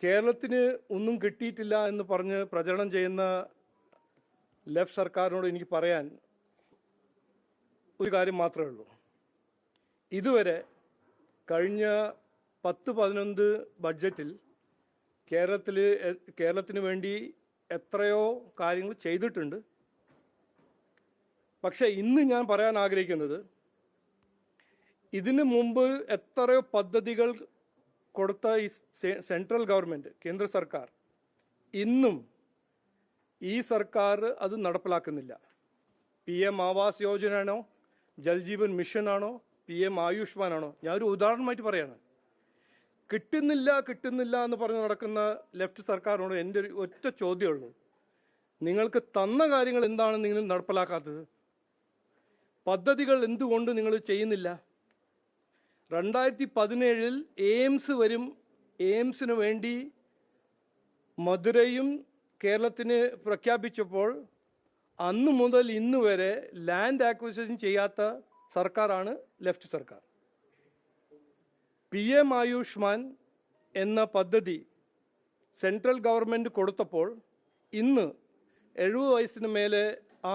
കേരളത്തിന് ഒന്നും കിട്ടിയിട്ടില്ല എന്ന് പറഞ്ഞ് പ്രചരണം ചെയ്യുന്ന ലെഫ്റ്റ് സർക്കാരിനോട് എനിക്ക് പറയാൻ ഒരു കാര്യം മാത്രമേ ഉള്ളൂ. ഇതുവരെ കഴിഞ്ഞ 10-11 ബഡ്ജറ്റിൽ കേരളത്തിന് വേണ്ടി എത്രയോ കാര്യങ്ങൾ ചെയ്തിട്ടുണ്ട്. പക്ഷേ ഇന്ന് ഞാൻ പറയാൻ ആഗ്രഹിക്കുന്നത്, ഇതിനു മുമ്പ് എത്രയോ പദ്ധതികൾ കൊടുത്ത ഈ സെൻട്രൽ ഗവൺമെൻറ്, കേന്ദ്ര സർക്കാർ, ഇന്നും ഈ സർക്കാർ അത് നടപ്പിലാക്കുന്നില്ല. PM ആവാസ് യോജന ആണോ, ജൽജീവൻ മിഷൻ ആണോ, PM ആയുഷ്മാൻ ആണോ, ഞാനൊരു ഉദാഹരണമായിട്ട് പറയാണ്. കിട്ടുന്നില്ല എന്ന് പറഞ്ഞ് നടക്കുന്ന ലെഫ്റ്റ് സർക്കാരിനോട് എൻ്റെ ഒരു ഒറ്റ ചോദ്യമുള്ളൂ: നിങ്ങൾക്ക് തന്ന കാര്യങ്ങൾ എന്താണ് നിങ്ങൾ നടപ്പിലാക്കാത്തത്? പദ്ധതികൾ എന്തുകൊണ്ട് നിങ്ങൾ ചെയ്യുന്നില്ല? 2017 എയിംസ് വരും. എയിംസിന് വേണ്ടി മധുരയും കേരളത്തിന് പ്രഖ്യാപിച്ചപ്പോൾ അന്ന് മുതൽ ഇന്ന് വരെ ലാൻഡ് ആക്വിസിഷൻ ചെയ്യാത്ത സർക്കാരാണ് ലെഫ്റ്റ് സർക്കാർ. PM ആയുഷ്മാൻ എന്ന പദ്ധതി സെൻട്രൽ ഗവൺമെൻറ് കൊടുത്തപ്പോൾ ഇന്ന് 70 വയസ്സിന് മേലെ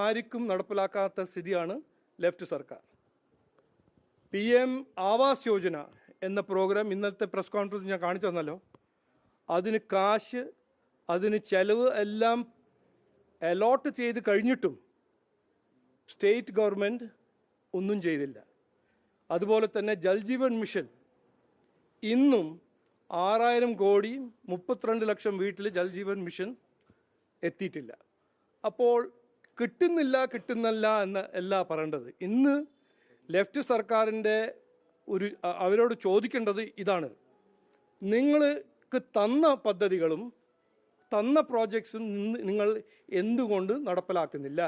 ആർക്കും നടപ്പിലാക്കാത്ത സ്ഥിതിയാണ് ലെഫ്റ്റ് സർക്കാർ. PM ആവാസ് യോജന എന്ന പ്രോഗ്രാം ഇന്നത്തെ പ്രസ് കോൺഫറൻസ് ഞാൻ കാണിച്ചു തന്നല്ലോ. അതിന് കാശ്, അതിന് ചെലവ് എല്ലാം അലോട്ട് ചെയ്ത് കഴിഞ്ഞിട്ടും സ്റ്റേറ്റ് ഗവൺമെൻറ് ഒന്നും ചെയ്തില്ല. അതുപോലെ തന്നെ ജൽജീവൻ മിഷൻ ഇന്നും 6000 കോടി 32 ലക്ഷം വീട്ടിൽ ജൽജീവൻ മിഷൻ എത്തിയിട്ടില്ല. അപ്പോൾ കിട്ടുന്നില്ല എന്ന് അല്ല പറയേണ്ടത്. ഇന്ന് ലെഫ്റ്റ് സർക്കാരിൻ്റെ അവരോട് ചോദിക്കേണ്ടത് ഇതാണ്: നിങ്ങൾക്ക് തന്ന പദ്ധതികളും തന്ന പ്രോജക്ട്സും നിങ്ങൾ എന്തുകൊണ്ട് നടപ്പിലാക്കുന്നില്ല?